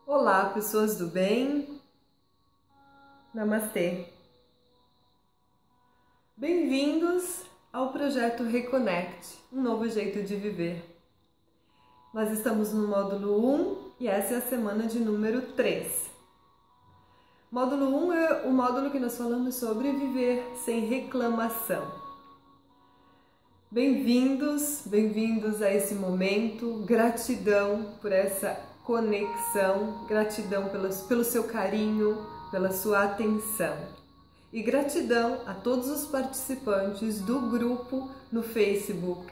Olá, pessoas do bem. Namastê. Bem-vindos ao projeto Reconnect, um novo jeito de viver. Nós estamos no módulo 1 e essa é a semana de número 3. Módulo 1 é o módulo que nós falamos sobre viver sem reclamação. Bem-vindos, bem-vindos a esse momento. Gratidão por essa conexão, gratidão pelo seu carinho, pela sua atenção. E gratidão a todos os participantes do grupo no Facebook.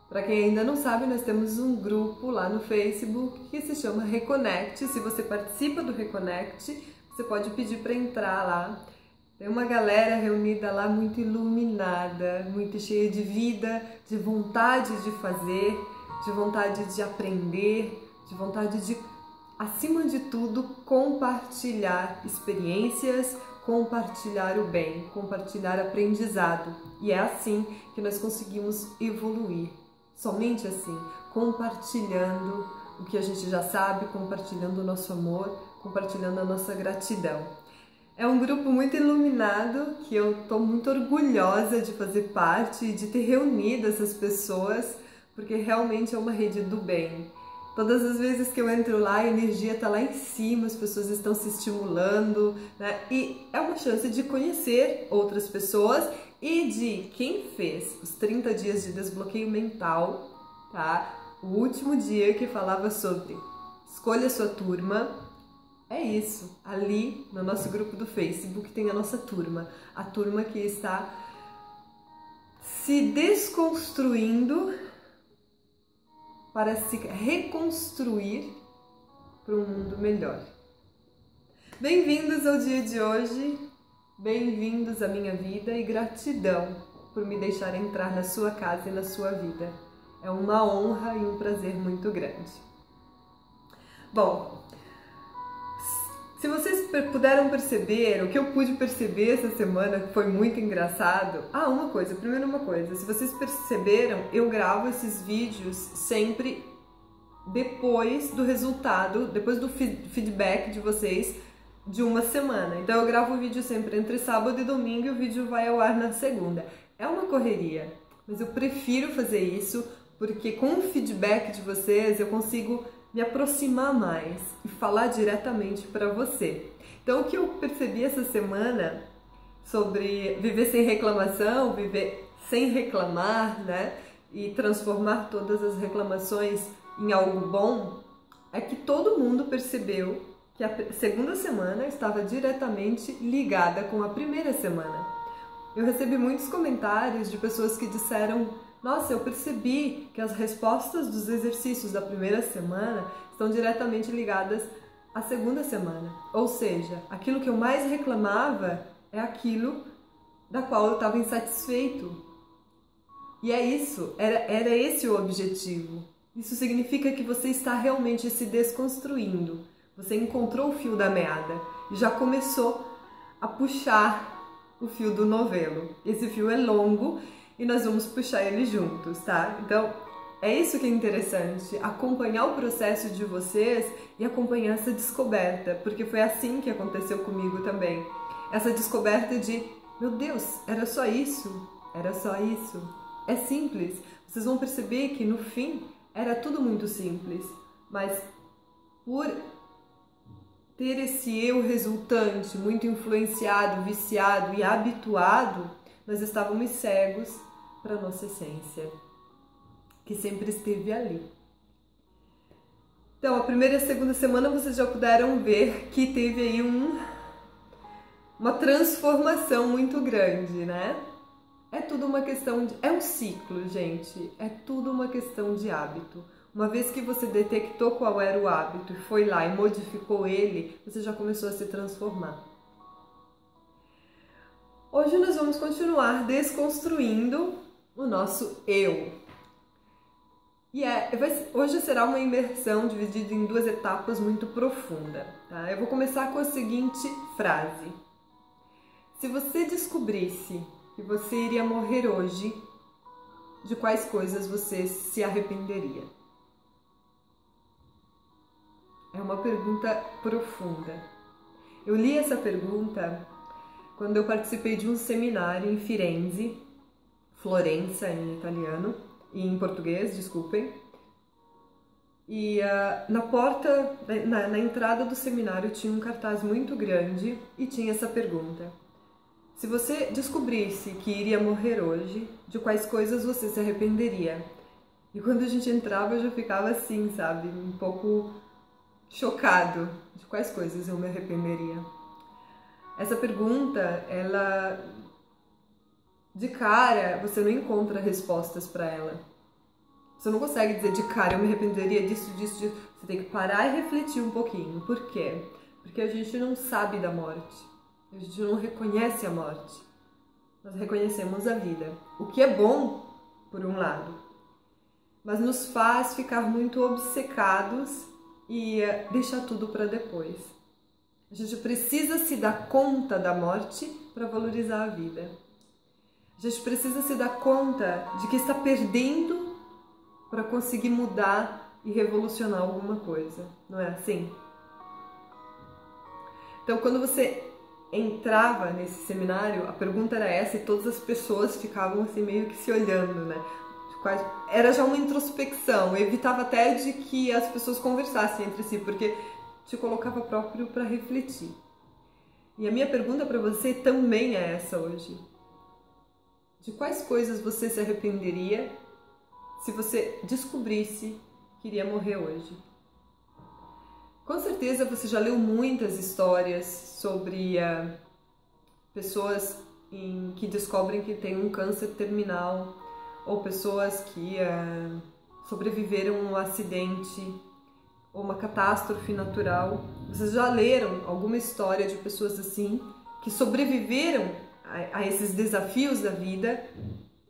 Para quem ainda não sabe, nós temos um grupo lá no Facebook que se chama Reconnect. Se você participa do Reconnect, você pode pedir para entrar lá. Tem uma galera reunida lá muito iluminada, muito cheia de vida, de vontade de fazer, de vontade de aprender, de vontade de, acima de tudo, compartilhar experiências, compartilhar o bem, compartilhar aprendizado. E é assim que nós conseguimos evoluir. Somente assim, compartilhando o que a gente já sabe, compartilhando o nosso amor, compartilhando a nossa gratidão. É um grupo muito iluminado que eu estou muito orgulhosa de fazer parte e de ter reunido essas pessoas, porque realmente é uma rede do bem. Todas as vezes que eu entro lá, a energia está lá em cima, as pessoas estão se estimulando, né? E é uma chance de conhecer outras pessoas e de quem fez os 30 dias de desbloqueio mental, tá? O último dia que falava sobre escolha sua turma. É isso, ali no nosso grupo do Facebook tem a nossa turma, a turma que está se desconstruindo para se reconstruir para um mundo melhor. Bem-vindos ao dia de hoje, bem-vindos à minha vida e gratidão por me deixar entrar na sua casa e na sua vida. É uma honra e um prazer muito grande. Bom, se vocês puderam perceber, o que eu pude perceber essa semana, que foi muito engraçado. Primeiro uma coisa, se vocês perceberam, eu gravo esses vídeos sempre depois do resultado, depois do feedback de vocês de uma semana. Então eu gravo o vídeo sempre entre sábado e domingo e o vídeo vai ao ar na segunda. É uma correria, mas eu prefiro fazer isso porque com o feedback de vocês eu consigo me aproximar mais e falar diretamente para você. Então, o que eu percebi essa semana sobre viver sem reclamação, viver sem reclamar, né? E transformar todas as reclamações em algo bom, é que todo mundo percebeu que a segunda semana estava diretamente ligada com a primeira semana. Eu recebi muitos comentários de pessoas que disseram: nossa, eu percebi que as respostas dos exercícios da primeira semana estão diretamente ligadas à segunda semana. Ou seja, aquilo que eu mais reclamava é aquilo da qual eu estava insatisfeito. E é isso, era esse o objetivo. Isso significa que você está realmente se desconstruindo. Você encontrou o fio da meada e já começou a puxar o fio do novelo. Esse fio é longo e nós vamos puxar ele juntos, tá? Então, é isso que é interessante, acompanhar o processo de vocês e acompanhar essa descoberta, porque foi assim que aconteceu comigo também. Essa descoberta de, meu Deus, era só isso? Era só isso? É simples. Vocês vão perceber que no fim era tudo muito simples, mas por ter esse eu resultante muito influenciado, viciado e habituado, nós estávamos cegos para a nossa essência, que sempre esteve ali. Então, a primeira e a segunda semana vocês já puderam ver que teve aí uma transformação muito grande, né? É tudo uma questão de... é um ciclo, gente. É tudo uma questão de hábito. Uma vez que você detectou qual era o hábito e foi lá e modificou ele, você já começou a se transformar. Hoje nós vamos continuar desconstruindo o nosso eu. E hoje será uma imersão dividida em duas etapas muito profunda. Tá? Eu vou começar com a seguinte frase. Se você descobrisse que você iria morrer hoje, de quais coisas você se arrependeria? É uma pergunta profunda. Eu li essa pergunta quando eu participei de um seminário em Firenze, Florença em italiano, e em português, desculpem. E na porta, na entrada do seminário tinha um cartaz muito grande e tinha essa pergunta. Se você descobrisse que iria morrer hoje, de quais coisas você se arrependeria? E quando a gente entrava eu já ficava assim, sabe, um pouco chocado. De quais coisas eu me arrependeria? Essa pergunta, ela, de cara, você não encontra respostas para ela. Você não consegue dizer de cara, eu me arrependeria disso, disso, disso. Você tem que parar e refletir um pouquinho. Por quê? Porque a gente não sabe da morte. A gente não reconhece a morte. Nós reconhecemos a vida. O que é bom, por um lado, mas nos faz ficar muito obcecados e deixar tudo para depois. A gente precisa se dar conta da morte para valorizar a vida. A gente precisa se dar conta de que está perdendo para conseguir mudar e revolucionar alguma coisa. Não é assim? Então, quando você entrava nesse seminário, a pergunta era essa e todas as pessoas ficavam assim meio que se olhando, né? Era já uma introspecção, eu evitava até de que as pessoas conversassem entre si, porque te colocava próprio para refletir. E a minha pergunta para você também é essa hoje. De quais coisas você se arrependeria se você descobrisse que iria morrer hoje? Com certeza você já leu muitas histórias sobre pessoas que descobrem que têm um câncer terminal, ou pessoas que sobreviveram a um acidente ou uma catástrofe natural. Vocês já leram alguma história de pessoas assim, que sobreviveram a esses desafios da vida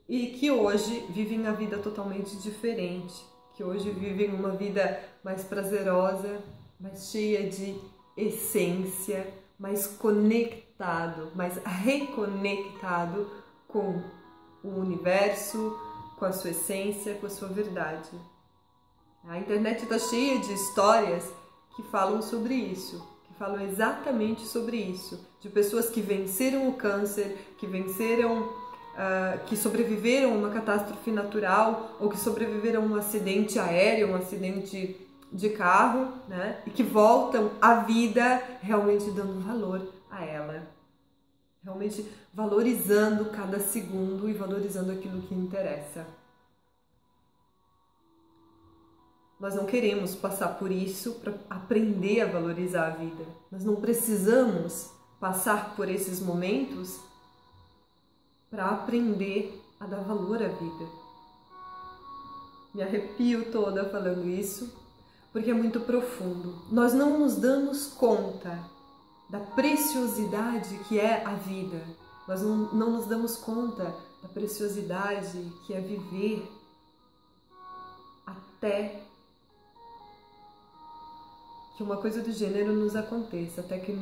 e que hoje vivem a vida totalmente diferente, que hoje vivem uma vida mais prazerosa, mais cheia de essência, mais conectado, mais reconectado com o universo, com a sua essência, com a sua verdade. A internet está cheia de histórias que falam sobre isso, que falam exatamente sobre isso, de pessoas que venceram o câncer, que sobreviveram a uma catástrofe natural ou que sobreviveram a um acidente aéreo, um acidente de carro, né? E que voltam à vida realmente dando valor a ela, realmente valorizando cada segundo e valorizando aquilo que interessa. Nós não queremos passar por isso para aprender a valorizar a vida. Nós não precisamos passar por esses momentos para aprender a dar valor à vida. Me arrepio toda falando isso, porque é muito profundo. Nós não nos damos conta da preciosidade que é a vida. Nós não nos damos conta da preciosidade que é viver até que uma coisa do gênero nos aconteça, até que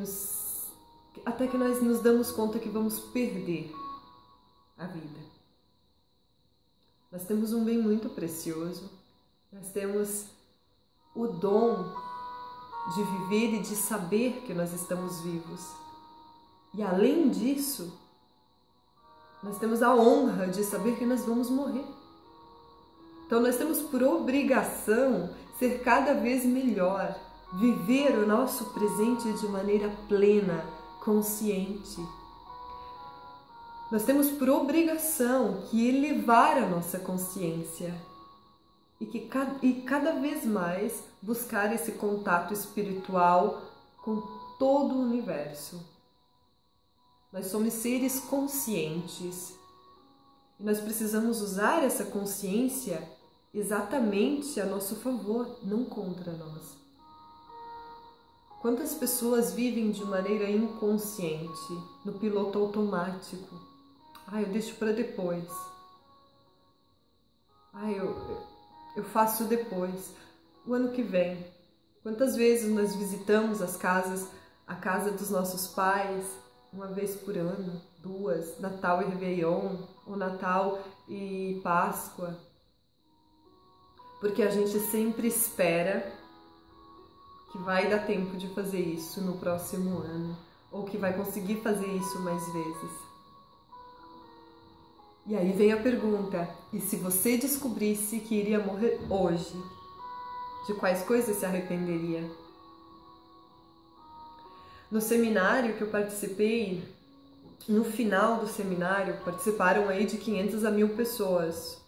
nós nos damos conta que vamos perder a vida. Nós temos um bem muito precioso, nós temos o dom de viver e de saber que nós estamos vivos. E além disso, nós temos a honra de saber que nós vamos morrer. Então nós temos por obrigação ser cada vez melhor, viver o nosso presente de maneira plena, consciente. Nós temos por obrigação que elevar a nossa consciência e cada vez mais buscar esse contato espiritual com todo o universo. Nós somos seres conscientes e nós precisamos usar essa consciência exatamente a nosso favor, não contra nós. Quantas pessoas vivem de maneira inconsciente, no piloto automático? Eu deixo para depois. Eu faço depois. O ano que vem. Quantas vezes nós visitamos a casa dos nossos pais, uma vez por ano, 2, Natal e Réveillon, ou Natal e Páscoa? Porque a gente sempre espera que vai dar tempo de fazer isso no próximo ano, ou que vai conseguir fazer isso mais vezes. E aí vem a pergunta, e se você descobrisse que iria morrer hoje, de quais coisas se arrependeria? No seminário que eu participei, no final do seminário, participaram aí de 500 a 1000 pessoas.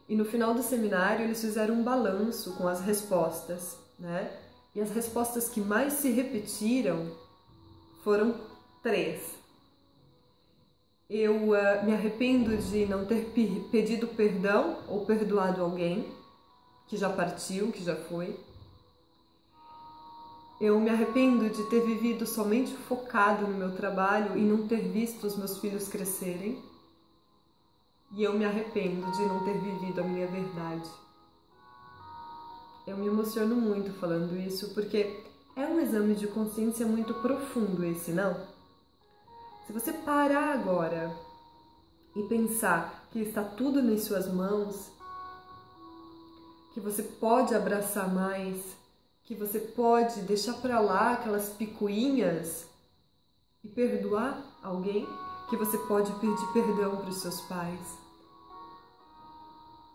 E no final do seminário eles fizeram um balanço com as respostas, né? E as respostas que mais se repetiram foram 3. Eu me arrependo de não ter pedido perdão ou perdoado alguém que já partiu, que já foi. Eu me arrependo de ter vivido somente focado no meu trabalho e não ter visto os meus filhos crescerem. E eu me arrependo de não ter vivido a minha verdade. Eu me emociono muito falando isso, porque é um exame de consciência muito profundo esse, não? Se você parar agora e pensar que está tudo nas suas mãos, que você pode abraçar mais, que você pode deixar para lá aquelas picuinhas e perdoar alguém, que você pode pedir perdão para os seus pais,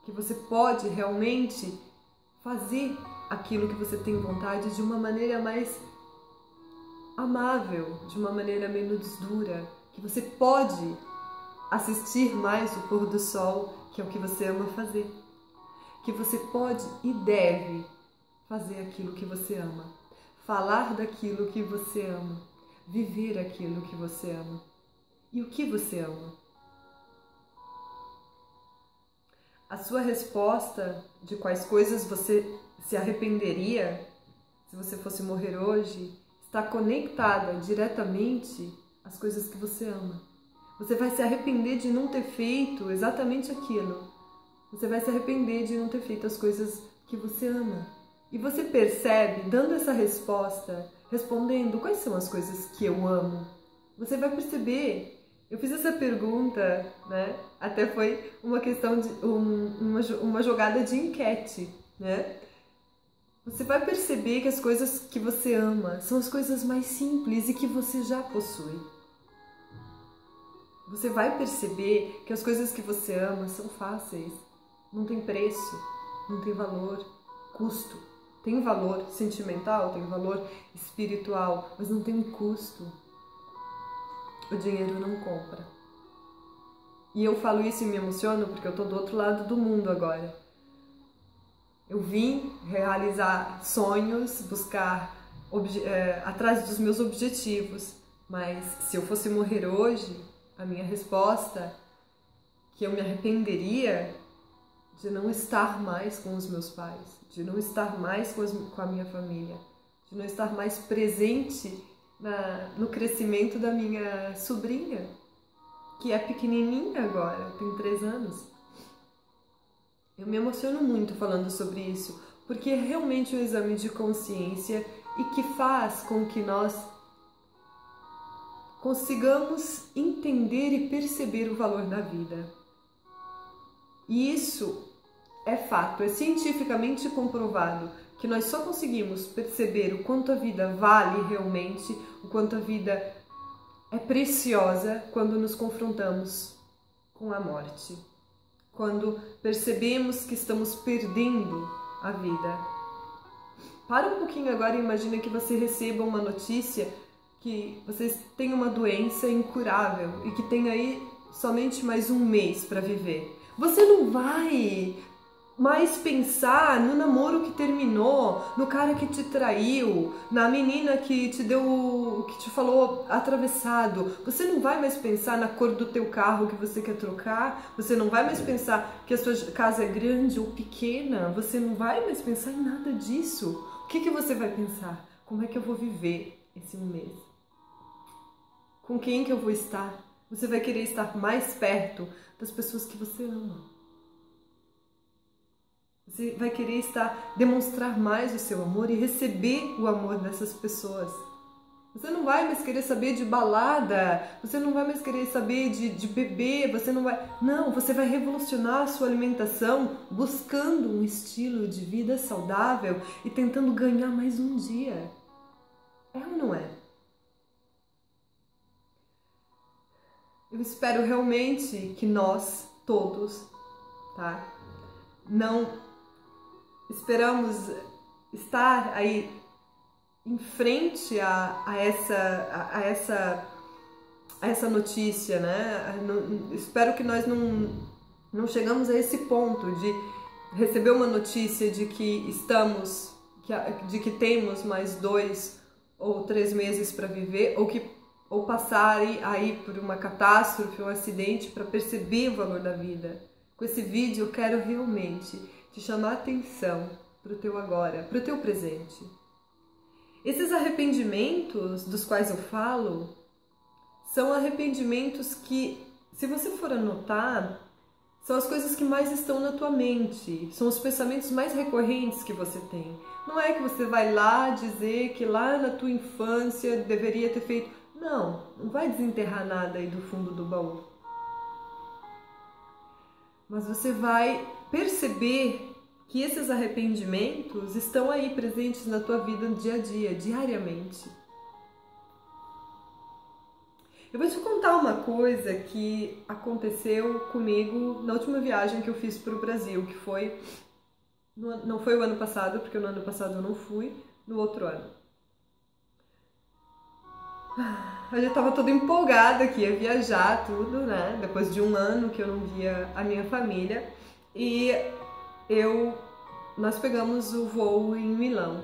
que você pode realmente fazer aquilo que você tem vontade de uma maneira mais amável, de uma maneira menos dura, que você pode assistir mais o pôr do sol, que é o que você ama fazer, que você pode e deve fazer aquilo que você ama, falar daquilo que você ama, viver aquilo que você ama. E o que você ama? A sua resposta de quais coisas você se arrependeria se você fosse morrer hoje está conectada diretamente às coisas que você ama. Você vai se arrepender de não ter feito exatamente aquilo. Você vai se arrepender de não ter feito as coisas que você ama. E você percebe, dando essa resposta, respondendo quais são as coisas que eu amo, você vai perceber. Eu fiz essa pergunta, né? Até foi uma questão de uma jogada de enquete, né? Você vai perceber que as coisas que você ama são as coisas mais simples e que você já possui. Você vai perceber que as coisas que você ama são fáceis, não tem preço, não tem valor, custo. Tem valor sentimental, tem valor espiritual, mas não tem um custo. O dinheiro não compra. E eu falo isso e me emociono porque eu tô do outro lado do mundo agora. Eu vim realizar sonhos, buscar atrás dos meus objetivos, mas se eu fosse morrer hoje, a minha resposta, que eu me arrependeria de não estar mais com os meus pais, de não estar mais com a minha família, de não estar mais presente no crescimento da minha sobrinha, que é pequenininha agora, tem 3 anos. Eu me emociono muito falando sobre isso, porque é realmente um exame de consciência e que faz com que nós consigamos entender e perceber o valor da vida. E isso é fato, é cientificamente comprovado que nós só conseguimos perceber o quanto a vida vale realmente, o quanto a vida é preciosa quando nos confrontamos com a morte. Quando percebemos que estamos perdendo a vida. Para um pouquinho agora e imagina que você receba uma notícia que você tem uma doença incurável e que tem aí somente mais 1 mês para viver. Você não vai mais pensar no namoro que terminou, no cara que te traiu, na menina que te falou atravessado. Você não vai mais pensar na cor do teu carro que você quer trocar, você não vai mais pensar que a sua casa é grande ou pequena, você não vai mais pensar em nada disso. O que você vai pensar? Como é que eu vou viver esse 1 mês? Com quem que eu vou estar? Você vai querer estar mais perto das pessoas que você ama. Você vai querer demonstrar mais o seu amor e receber o amor dessas pessoas. Você não vai mais querer saber de balada, você não vai mais querer saber de beber, você não vai... Não, você vai revolucionar a sua alimentação buscando um estilo de vida saudável e tentando ganhar mais um dia. É ou não é? Eu espero realmente que nós todos, tá? Não esperamos estar aí em frente a essa notícia, né? Espero que nós não chegamos a esse ponto de receber uma notícia de que temos mais 2 ou 3 meses para viver, ou passar aí por uma catástrofe, um acidente, para perceber o valor da vida. Com esse vídeo eu quero realmente te chamar a atenção para o teu agora, para o teu presente. Esses arrependimentos dos quais eu falo são arrependimentos que, se você for anotar, são as coisas que mais estão na tua mente, são os pensamentos mais recorrentes que você tem. Não é que você vai lá dizer que lá na tua infância deveria ter feito... Não vai desenterrar nada aí do fundo do baú. Mas você vai perceber que esses arrependimentos estão aí presentes na tua vida no dia a dia, diariamente. Eu vou te contar uma coisa que aconteceu comigo na última viagem que eu fiz para o Brasil, que foi... Não foi o ano passado, porque no ano passado eu não fui, no outro ano. Eu já estava toda empolgada que ia viajar, tudo, né? Depois de um ano que eu não via a minha família. E nós pegamos o voo em Milano.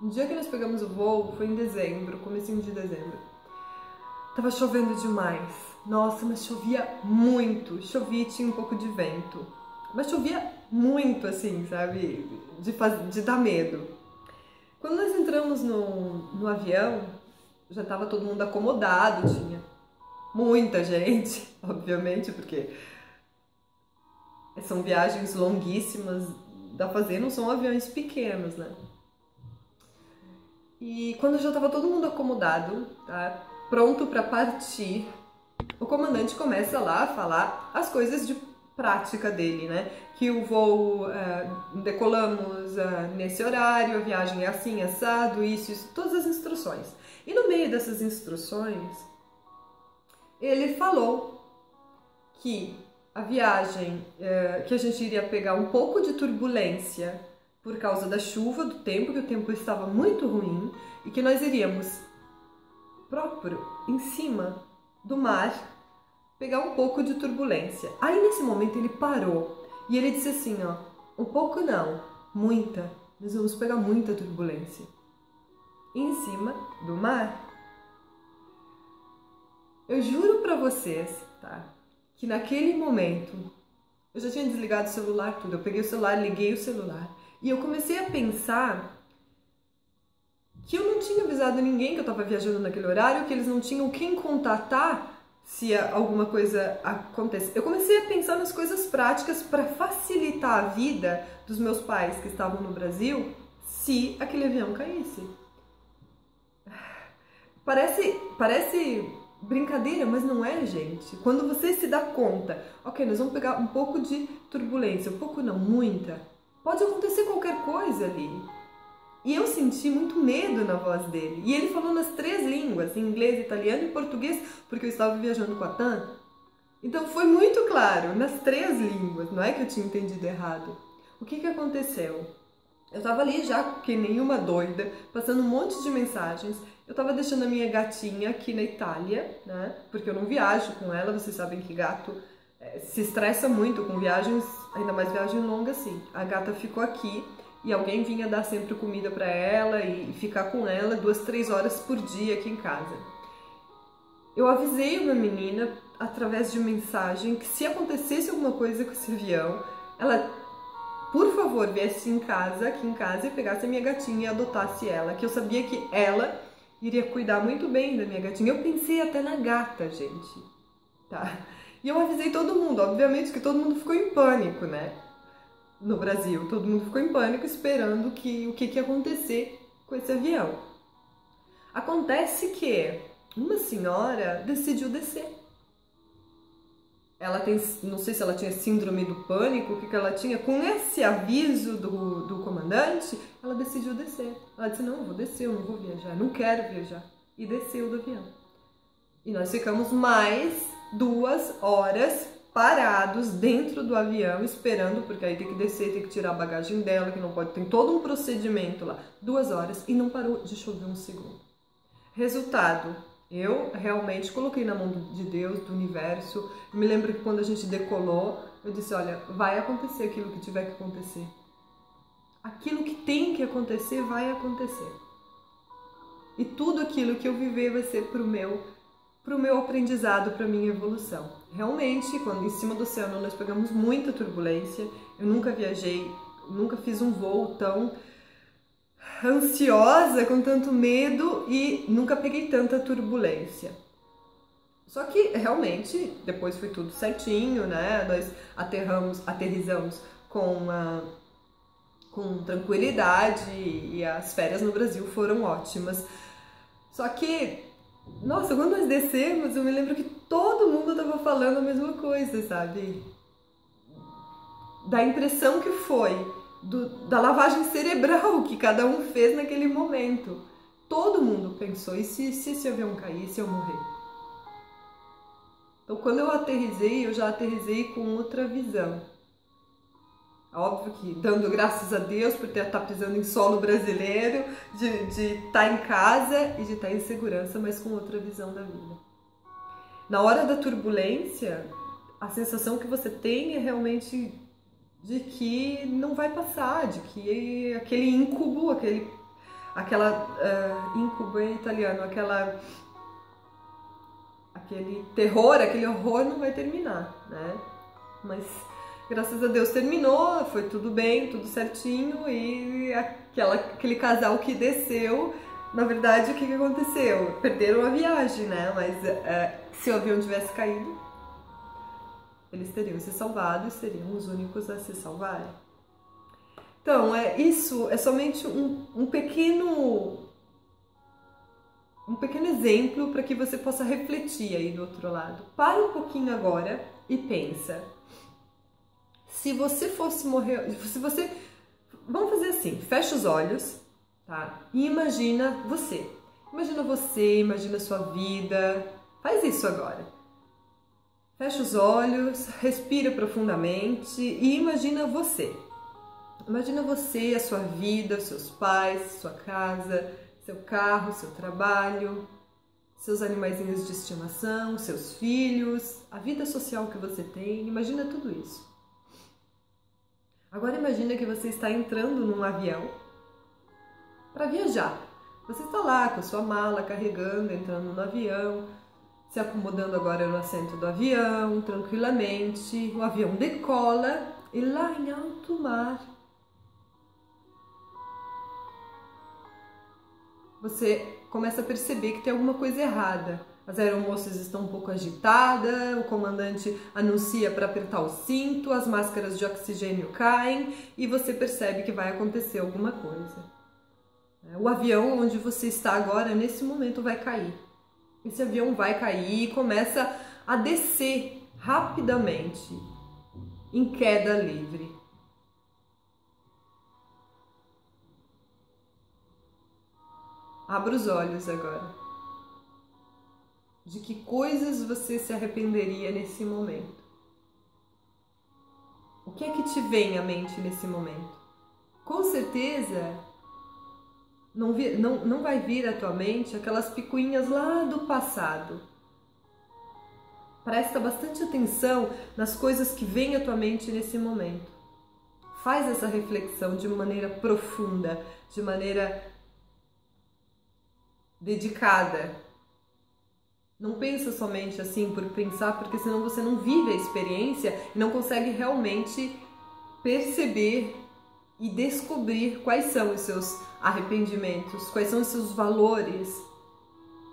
No dia que nós pegamos o voo foi em dezembro, comecinho de dezembro. Tava chovendo demais. Nossa, mas chovia muito. Chovia e tinha um pouco de vento. Mas chovia muito, assim, sabe? De dar medo. Quando nós entramos no avião, já tava todo mundo acomodado, tinha muita gente, obviamente, porque são viagens longuíssimas da fazer, não são aviões pequenos, né? E quando já estava todo mundo acomodado, tá, pronto para partir, o comandante começa lá a falar as coisas de prática dele, né? Que o voo, decolamos nesse horário, a viagem é assim, assado, isso, todas as instruções. E no meio dessas instruções, ele falou que a viagem, que a gente iria pegar um pouco de turbulência por causa da chuva, do tempo, que o tempo estava muito ruim, e que nós iríamos próprio em cima do mar pegar um pouco de turbulência. Aí nesse momento ele parou e ele disse assim, ó, um pouco não, muita, nós vamos pegar muita turbulência em cima do mar. Eu juro pra vocês, tá, que naquele momento eu já tinha desligado o celular, tudo. Eu peguei o celular, liguei o celular e eu comecei a pensar que eu não tinha avisado ninguém que eu estava viajando naquele horário, que eles não tinham quem contatar se alguma coisa acontece. Eu comecei a pensar nas coisas práticas para facilitar a vida dos meus pais que estavam no Brasil se aquele avião caísse. Parece brincadeira, mas não é, gente. Quando você se dá conta, ok, nós vamos pegar um pouco de turbulência, um pouco não, muita. Pode acontecer qualquer coisa ali. E eu senti muito medo na voz dele. E ele falou nas 3 línguas, inglês, italiano e português, porque eu estava viajando com a TAM. Então foi muito claro, nas 3 línguas, não é que eu tinha entendido errado. O que aconteceu? Eu estava ali já, que nenhuma doida, passando um monte de mensagens. Eu estava deixando a minha gatinha aqui na Itália, né? Porque eu não viajo com ela, vocês sabem que gato se estressa muito com viagens, ainda mais viagem longa assim. A gata ficou aqui e alguém vinha dar sempre comida para ela e ficar com ela 2, 3 horas por dia aqui em casa. Eu avisei uma menina através de mensagem que se acontecesse alguma coisa com esse avião, ela, por favor, viesse aqui em casa e pegasse a minha gatinha e adotasse ela, que eu sabia que ela iria cuidar muito bem da minha gatinha. Eu pensei até na gata, gente, tá? E eu avisei todo mundo, obviamente que todo mundo ficou em pânico, né? No Brasil, todo mundo ficou em pânico esperando o que ia acontecer com esse avião. Acontece que uma senhora decidiu descer. Ela tem, não sei se ela tinha síndrome do pânico, o que ela tinha. Com esse aviso do comandante, ela decidiu descer. Ela disse, não, eu vou descer, eu não vou viajar, não quero viajar. E desceu do avião. E nós ficamos mais 2 horas parados dentro do avião, esperando, porque aí tem que descer, tem que tirar a bagagem dela, que não pode, tem todo um procedimento lá. 2 horas e não parou de chover um segundo. Resultado, eu realmente coloquei na mão de Deus, do universo. Eu me lembro que quando a gente decolou, eu disse, olha, vai acontecer aquilo que tiver que acontecer. Aquilo que tem que acontecer, vai acontecer. E tudo aquilo que eu viver vai ser pro meu aprendizado, para minha evolução. Realmente, quando em cima do oceano nós pegamos muita turbulência, eu nunca viajei, nunca fiz um voo tão ansiosa, com tanto medo e nunca peguei tanta turbulência. Só que realmente depois foi tudo certinho, né? Nós aterrissamos com tranquilidade e as férias no Brasil foram ótimas. Só que, nossa, quando nós descemos, eu me lembro que todo mundo tava falando a mesma coisa, sabe? Da impressão que foi, da lavagem cerebral que cada um fez naquele momento. Todo mundo pensou, e se esse avião cair, se eu morrer? Então, quando eu aterrissei, eu já aterrissei com outra visão. Óbvio que dando graças a Deus por estar pisando em solo brasileiro, de estar em casa e de estar em segurança, mas com outra visão da vida. Na hora da turbulência, a sensação que você tem é realmente de que não vai passar, de que aquele incubo, incubo em italiano, aquele terror, aquele horror não vai terminar, né? Mas graças a Deus terminou, foi tudo bem, tudo certinho e aquele casal que desceu, na verdade o que aconteceu? Perderam a viagem, né? Mas se o avião tivesse caído, eles teriam se salvado e seriam os únicos a se salvarem. Então, isso é somente um pequeno exemplo para que você possa refletir aí do outro lado. Para um pouquinho agora e pensa. Se você fosse morrer, vamos fazer assim, fecha os olhos, tá? E imagina você. Imagina a sua vida. Faz isso agora. Fecha os olhos, respira profundamente e imagina você. Imagina você, a sua vida, seus pais, sua casa, seu carro, seu trabalho, seus animaizinhos de estimação, seus filhos, a vida social que você tem. Imagina tudo isso. Agora imagina que você está entrando num avião para viajar. Você está lá com a sua mala carregando, entrando no avião, se acomodando agora no assento do avião, tranquilamente. O avião decola e lá em alto mar você começa a perceber que tem alguma coisa errada. As aeromoças estão um pouco agitadas, o comandante anuncia para apertar o cinto, as máscaras de oxigênio caem e você percebe que vai acontecer alguma coisa. O avião onde você está agora, nesse momento, vai cair. Esse avião vai cair e começa a descer rapidamente, em queda livre. Abra os olhos agora. De que coisas você se arrependeria nesse momento? O que é que te vem à mente nesse momento? Com certeza não vai vir à tua mente aquelas picuinhas lá do passado. Presta bastante atenção nas coisas que vêm à tua mente nesse momento. Faz essa reflexão de maneira profunda, de maneira dedicada. Não pensa somente assim por pensar, porque senão você não vive a experiência e não consegue realmente perceber e descobrir quais são os seus arrependimentos, quais são os seus valores,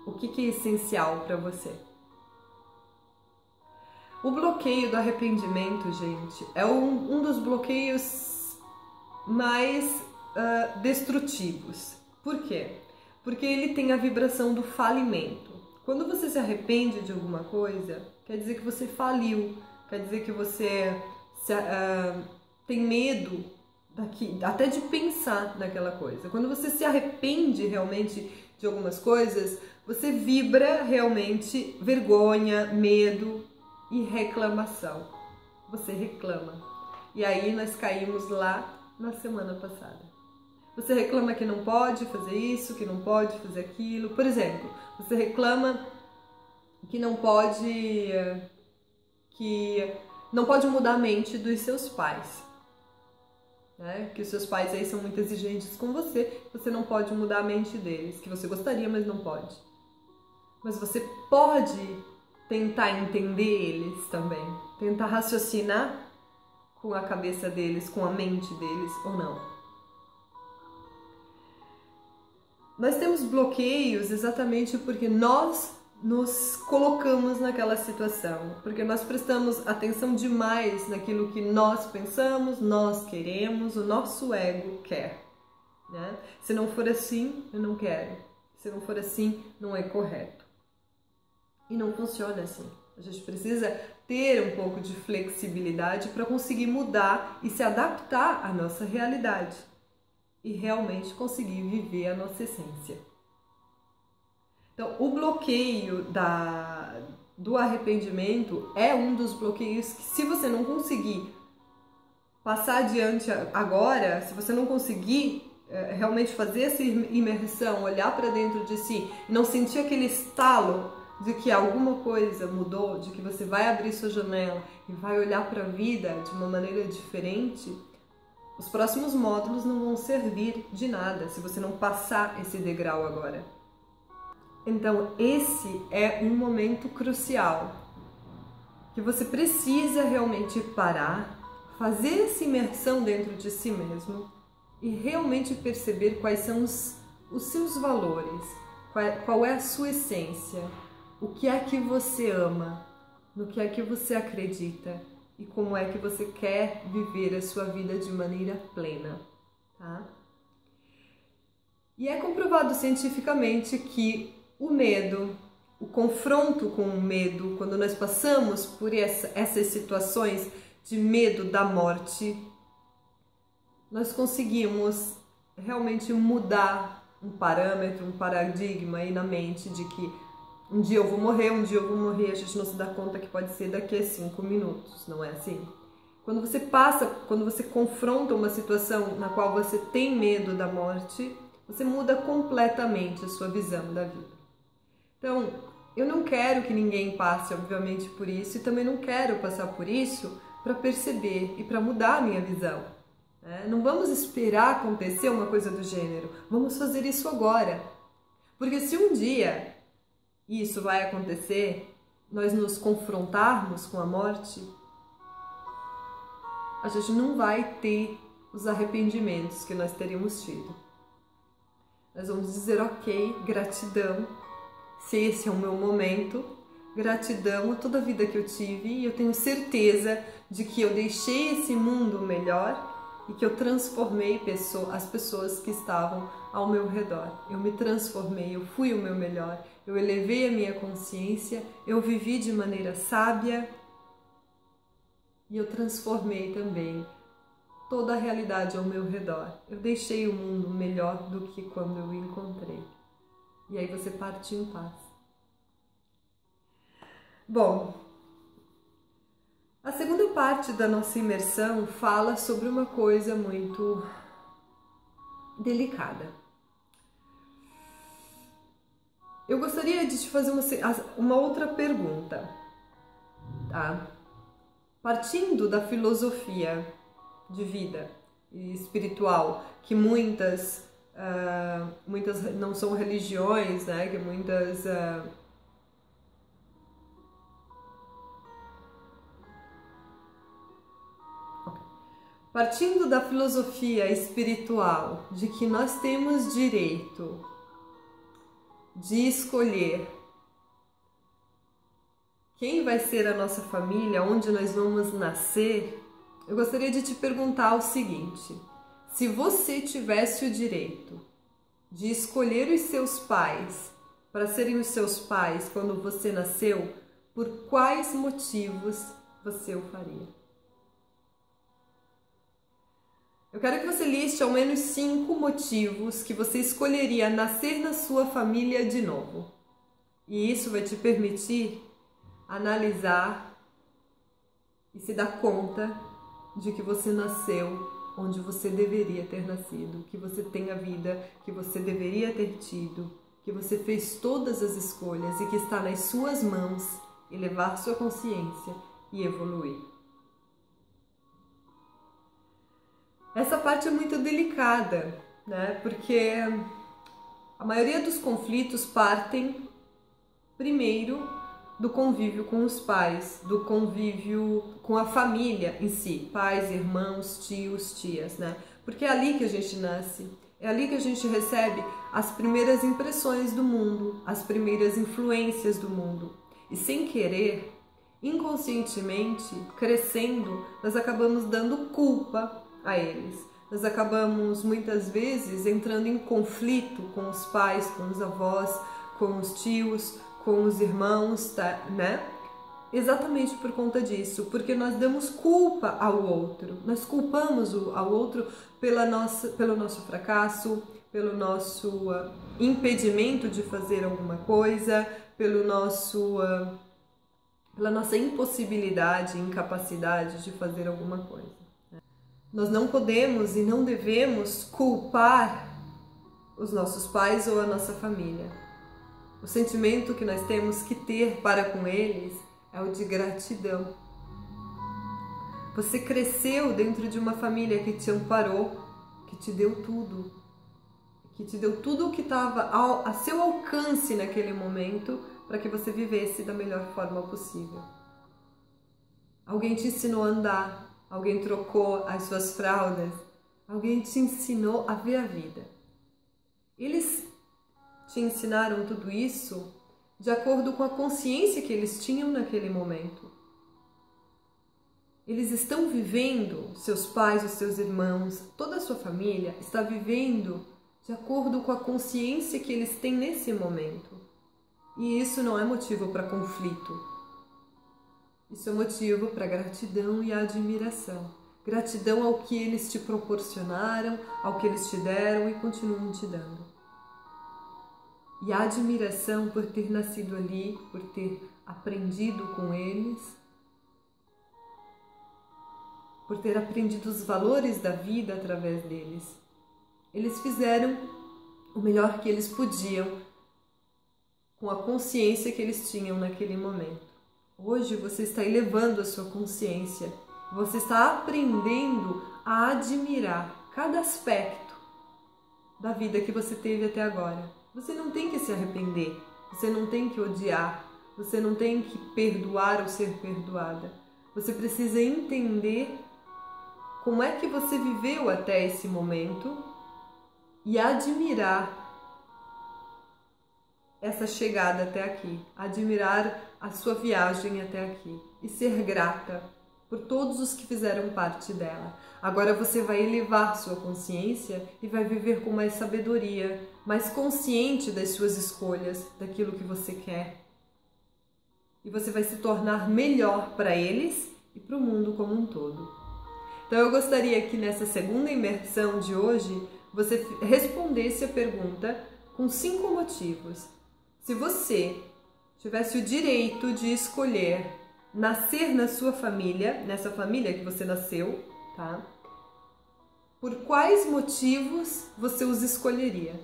o que é essencial para você. O bloqueio do arrependimento, gente, é um dos bloqueios mais destrutivos. Por quê? Porque ele tem a vibração do falimento. Quando você se arrepende de alguma coisa, quer dizer que você faliu, quer dizer que você tem medo até de pensar naquela coisa. Quando você se arrepende realmente de algumas coisas, você vibra realmente vergonha, medo e reclamação. Você reclama. E aí nós caímos lá na semana passada. Você reclama que não pode fazer isso, que não pode fazer aquilo. Por exemplo, você reclama que não pode mudar a mente dos seus pais. Né? Que os seus pais aí são muito exigentes com você não pode mudar a mente deles, que você gostaria, mas não pode. Mas você pode tentar entender eles também, tentar raciocinar com a cabeça deles, com a mente deles ou não. Nós temos bloqueios exatamente porque nós nos colocamos naquela situação, porque nós prestamos atenção demais naquilo que nós pensamos, nós queremos, o nosso ego quer, né? Se não for assim, eu não quero. Se não for assim, não é correto. E não funciona assim. A gente precisa ter um pouco de flexibilidade para conseguir mudar e se adaptar à nossa realidade e realmente conseguir viver a nossa essência. Então, o bloqueio do arrependimento é um dos bloqueios que, se você não conseguir passar adiante agora, se você não conseguir realmente fazer essa imersão, olhar para dentro de si, não sentir aquele estalo de que alguma coisa mudou, de que você vai abrir sua janela e vai olhar para a vida de uma maneira diferente, os próximos módulos não vão servir de nada se você não passar esse degrau agora. Então, esse é um momento crucial, que você precisa realmente parar, fazer essa imersão dentro de si mesmo e realmente perceber quais são os seus valores, qual é a sua essência, o que é que você ama, no que é que você acredita e como é que você quer viver a sua vida de maneira plena, tá? E é comprovado cientificamente que o medo, o confronto com o medo, quando nós passamos por essas situações de medo da morte, nós conseguimos realmente mudar um parâmetro, um paradigma aí na mente de que um dia eu vou morrer, a gente não se dá conta que pode ser daqui a 5 minutos, não é assim? Quando você confronta uma situação na qual você tem medo da morte, você muda completamente a sua visão da vida. Então, eu não quero que ninguém passe, obviamente, por isso, e também não quero passar por isso para perceber e para mudar a minha visão. Né? Não vamos esperar acontecer uma coisa do gênero, vamos fazer isso agora. Porque se um dia isso vai acontecer, nós nos confrontarmos com a morte, a gente não vai ter os arrependimentos que nós teríamos tido. Nós vamos dizer, ok, gratidão, se esse é o meu momento, gratidão a toda a vida que eu tive e eu tenho certeza de que eu deixei esse mundo melhor e que eu transformei as pessoas que estavam ao meu redor. Eu me transformei, eu fui o meu melhor, eu elevei a minha consciência, eu vivi de maneira sábia e eu transformei também toda a realidade ao meu redor. Eu deixei o mundo melhor do que quando eu o encontrei. E aí você parte em paz. Bom, a segunda parte da nossa imersão fala sobre uma coisa muito delicada. Eu gostaria de te fazer uma outra pergunta, tá? Partindo da filosofia de vida e espiritual, que muitas não são religiões, né? Que muitas partindo da filosofia espiritual de que nós temos direito de escolher quem vai ser a nossa família, onde nós vamos nascer, eu gostaria de te perguntar o seguinte: se você tivesse o direito de escolher os seus pais para serem os seus pais quando você nasceu, por quais motivos você o faria? Eu quero que você liste ao menos 5 motivos que você escolheria nascer na sua família de novo. E isso vai te permitir analisar e se dar conta de que você nasceu onde você deveria ter nascido, que você tem a vida que você deveria ter tido, que você fez todas as escolhas e que está nas suas mãos elevar sua consciência e evoluir. Essa parte é muito delicada, né? Porque a maioria dos conflitos partem primeiro do convívio com os pais, do convívio com a família em si, pais, irmãos, tios, tias, né? Porque é ali que a gente nasce, é ali que a gente recebe as primeiras impressões do mundo, as primeiras influências do mundo. E sem querer, inconscientemente, crescendo, nós acabamos dando culpa a eles. Nós acabamos muitas vezes entrando em conflito com os pais, com os avós, com os tios, com os irmãos, tá, né? Exatamente por conta disso, porque nós damos culpa ao outro, nós culpamos ao outro pelo nosso fracasso, pelo nosso impedimento de fazer alguma coisa, pela nossa impossibilidade, incapacidade de fazer alguma coisa. Nós não podemos e não devemos culpar os nossos pais ou a nossa família. O sentimento que nós temos que ter para com eles é o de gratidão. Você cresceu dentro de uma família que te amparou, que te deu tudo o que estava a seu alcance naquele momento para que você vivesse da melhor forma possível. Alguém te ensinou a andar, alguém trocou as suas fraldas, alguém te ensinou a ver a vida. Eles te ensinaram tudo isso de acordo com a consciência que eles tinham naquele momento. Eles estão vivendo, seus pais, os seus irmãos, toda a sua família está vivendo de acordo com a consciência que eles têm nesse momento. E isso não é motivo para conflito. Isso é motivo para gratidão e admiração. Gratidão ao que eles te proporcionaram, ao que eles te deram e continuam te dando. E a admiração por ter nascido ali, por ter aprendido com eles, por ter aprendido os valores da vida através deles. Eles fizeram o melhor que eles podiam com a consciência que eles tinham naquele momento. Hoje você está elevando a sua consciência, você está aprendendo a admirar cada aspecto da vida que você teve até agora. Você não tem que se arrepender, você não tem que odiar, você não tem que perdoar ou ser perdoada. Você precisa entender como é que você viveu até esse momento e admirar essa chegada até aqui, admirar a sua viagem até aqui e ser grata por todos os que fizeram parte dela. Agora você vai elevar sua consciência e vai viver com mais sabedoria, mais consciente das suas escolhas, daquilo que você quer. E você vai se tornar melhor para eles e para o mundo como um todo. Então eu gostaria que nessa segunda imersão de hoje você respondesse a pergunta com 5 motivos. Se você tivesse o direito de escolher nascer na sua família, nessa família que você nasceu, tá? Por quais motivos você os escolheria?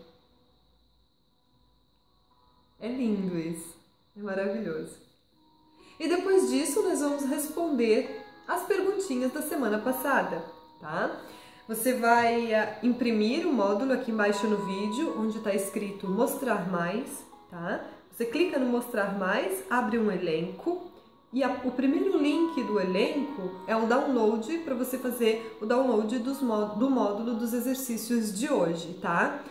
É lindo isso, é maravilhoso. E depois disso nós vamos responder as perguntinhas da semana passada, tá? Você vai imprimir o módulo aqui embaixo no vídeo, onde está escrito Mostrar Mais, tá? Você clica no Mostrar Mais, abre um elenco e o primeiro link do elenco é o download para você fazer o download do módulo dos exercícios de hoje, tá?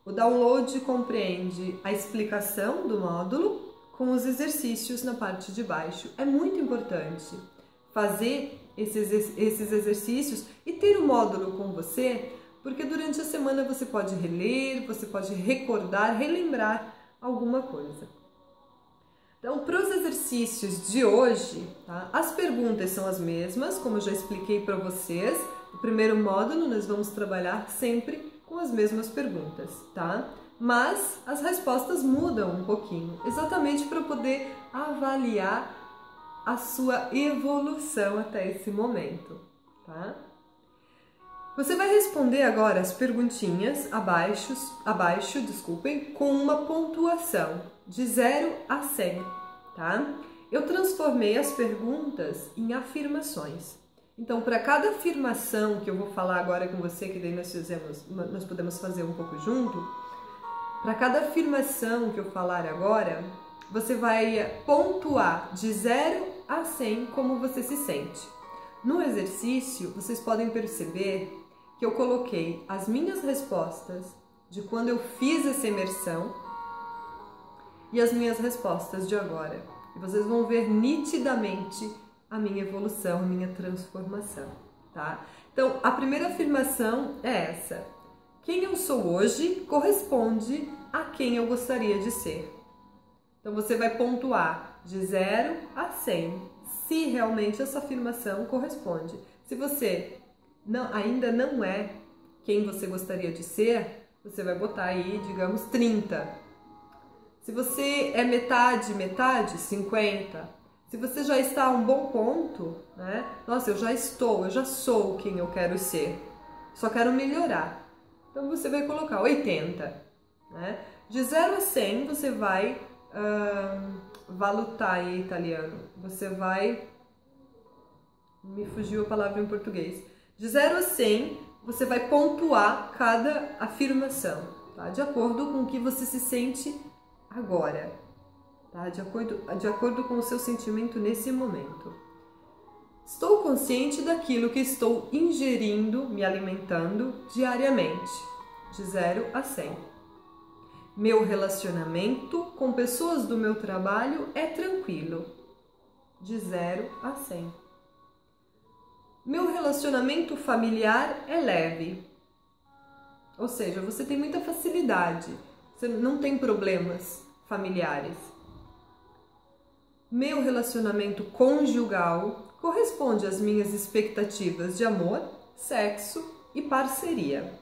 O download compreende a explicação do módulo com os exercícios na parte de baixo. É muito importante fazer esses exercícios e ter o módulo com você porque durante a semana você pode reler, você pode recordar, relembrar alguma coisa. Então, para os exercícios de hoje, tá? As perguntas são as mesmas, como eu já expliquei para vocês. No primeiro módulo, nós vamos trabalhar sempre com as mesmas perguntas, tá? Mas as respostas mudam um pouquinho, exatamente para poder avaliar a sua evolução até esse momento, tá? Você vai responder agora as perguntinhas abaixo, com uma pontuação de 0 a 100, tá? Eu transformei as perguntas em afirmações. Então, para cada afirmação que eu vou falar agora com você, que daí nós podemos fazer um pouco junto, para cada afirmação que eu falar agora, você vai pontuar de 0 a 100 como você se sente. No exercício, vocês podem perceber que eu coloquei as minhas respostas de quando eu fiz essa imersão e as minhas respostas de agora. E vocês vão ver nitidamente a minha evolução, a minha transformação, tá? Então, a primeira afirmação é essa. Quem eu sou hoje corresponde a quem eu gostaria de ser. Então, você vai pontuar de 0 a 100, se realmente essa afirmação corresponde. Se você ainda não é quem você gostaria de ser, você vai botar aí, digamos, 30. Se você é metade, 50. Se você já está a um bom ponto, né? Nossa, eu já sou quem eu quero ser. Só quero melhorar. Então, você vai colocar 80, né? De 0 a 100, você vai valutare em italiano. Você vai... Me fugiu a palavra em português. De 0 a 100, você vai pontuar cada afirmação, tá? De acordo com o que você se sente agora, tá? De acordo com o seu sentimento nesse momento. Estou consciente daquilo que estou ingerindo, me alimentando diariamente, de 0 a 100. Meu relacionamento com pessoas do meu trabalho é tranquilo, de 0 a 100. Meu relacionamento familiar é leve. Ou seja, você tem muita facilidade, você não tem problemas familiares. Meu relacionamento conjugal corresponde às minhas expectativas de amor, sexo e parceria.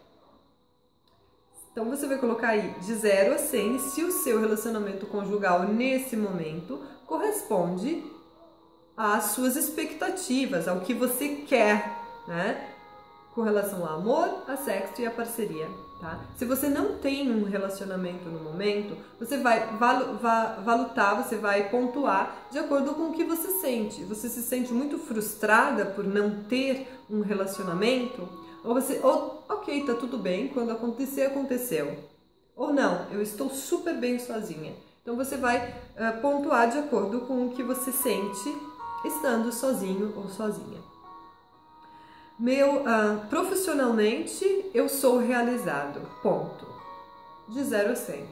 Então você vai colocar aí de 0 a 100 se o seu relacionamento conjugal nesse momento corresponde às suas expectativas, ao que você quer, né? Com relação ao amor, a sexo e a parceria, tá? Se você não tem um relacionamento no momento, você vai valutar, você vai pontuar de acordo com o que você sente. Você se sente muito frustrada por não ter um relacionamento? Ou ok, tá tudo bem, quando acontecer, aconteceu. Ou não, eu estou super bem sozinha. Então você vai pontuar de acordo com o que você sente estando sozinho ou sozinha. Profissionalmente, eu sou realizado, ponto. De 0 a 100.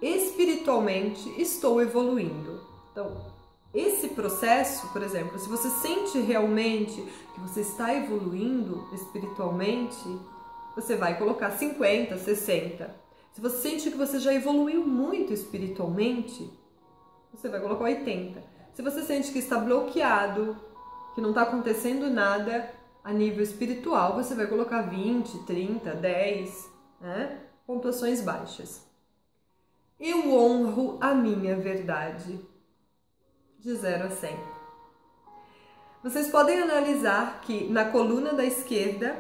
Espiritualmente, estou evoluindo. Então, esse processo, por exemplo, se você sente realmente que você está evoluindo espiritualmente, você vai colocar 50, 60. Se você sente que você já evoluiu muito espiritualmente, você vai colocar 80. Se você sente que está bloqueado, que não está acontecendo nada a nível espiritual, você vai colocar 20, 30, 10, né? Pontuações baixas. Eu honro a minha verdade, de 0 a 100. Vocês podem analisar que na coluna da esquerda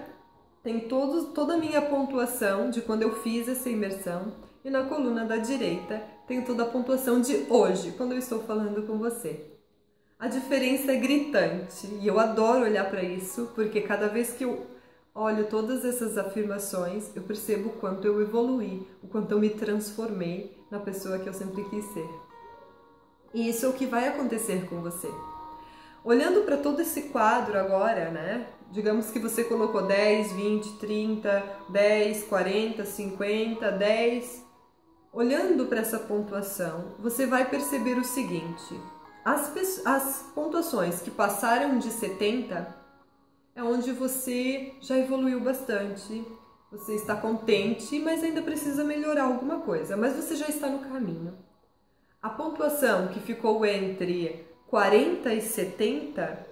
tem toda a minha pontuação de quando eu fiz essa imersão, e na coluna da direita tem toda a pontuação de hoje, quando eu estou falando com você. A diferença é gritante e eu adoro olhar para isso, porque cada vez que eu olho todas essas afirmações, eu percebo o quanto eu evoluí, o quanto eu me transformei na pessoa que eu sempre quis ser. E isso é o que vai acontecer com você. Olhando para todo esse quadro agora, né? Digamos que você colocou 10, 20, 30, 10, 40, 50, 10. Olhando para essa pontuação, você vai perceber o seguinte: as pontuações que passaram de 70 é onde você já evoluiu bastante, Você está contente, mas ainda precisa melhorar alguma coisa, mas você já está no caminho. A pontuação que ficou entre 40 e 70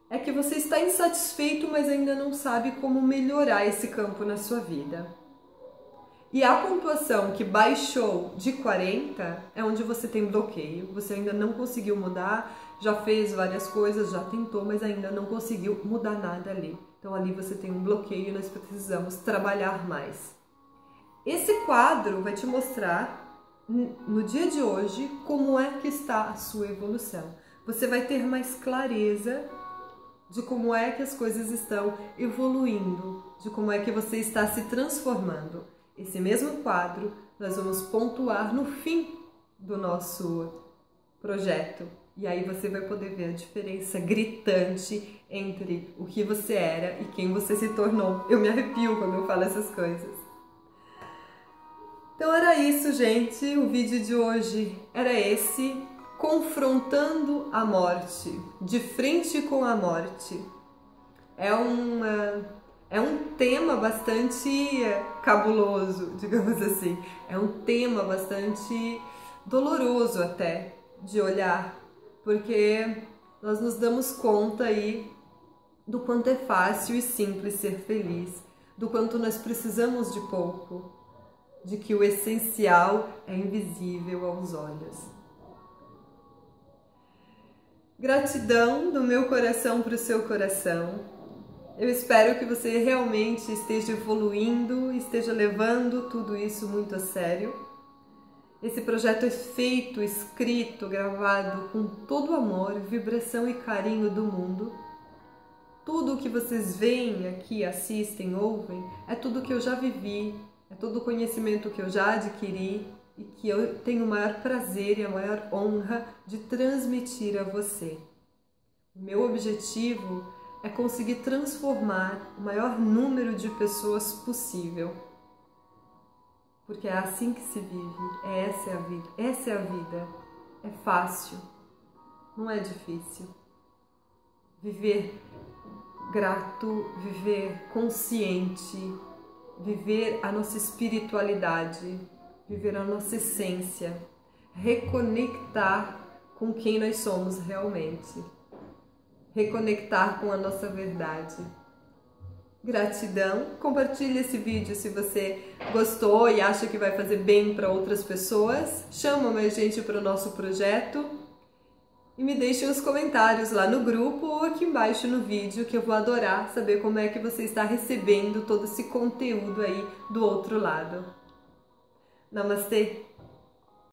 é que você está insatisfeito, mas ainda não sabe como melhorar esse campo na sua vida. E a pontuação que baixou de 40 é onde você tem bloqueio, você ainda não conseguiu mudar, já fez várias coisas, já tentou, mas ainda não conseguiu mudar nada ali. Então ali você tem um bloqueio e nós precisamos trabalhar mais. Esse quadro vai te mostrar no dia de hoje como é que está a sua evolução. Você vai ter mais clareza de como é que as coisas estão evoluindo, de como é que você está se transformando. Esse mesmo quadro nós vamos pontuar no fim do nosso projeto. E aí você vai poder ver a diferença gritante entre o que você era e quem você se tornou. Eu me arrepio quando eu falo essas coisas. Então era isso, gente. O vídeo de hoje era esse. Confrontando a morte. De frente com a morte. É um tema bastante cabuloso, digamos assim. É um tema bastante doloroso até de olhar. Porque nós nos damos conta aí do quanto é fácil e simples ser feliz, do quanto nós precisamos de pouco, de que o essencial é invisível aos olhos. Gratidão do meu coração para o seu coração. Eu espero que você realmente esteja evoluindo, esteja levando tudo isso muito a sério. Esse projeto é feito, escrito, gravado com todo o amor, vibração e carinho do mundo. Tudo o que vocês veem aqui, assistem, ouvem, é tudo que eu já vivi, é todo o conhecimento que eu já adquiri e que eu tenho o maior prazer e a maior honra de transmitir a você. O meu objetivo é conseguir transformar o maior número de pessoas possível. Porque é assim que se vive, essa é a vida, essa é a vida. É fácil, não é difícil. Viver grato, viver consciente, viver a nossa espiritualidade, viver a nossa essência, reconectar com quem nós somos realmente, reconectar com a nossa verdade. Gratidão, compartilhe esse vídeo se você gostou e acha que vai fazer bem para outras pessoas, chama mais gente para o nosso projeto e me deixe os comentários lá no grupo ou aqui embaixo no vídeo, que eu vou adorar saber como é que você está recebendo todo esse conteúdo aí do outro lado. Namastê!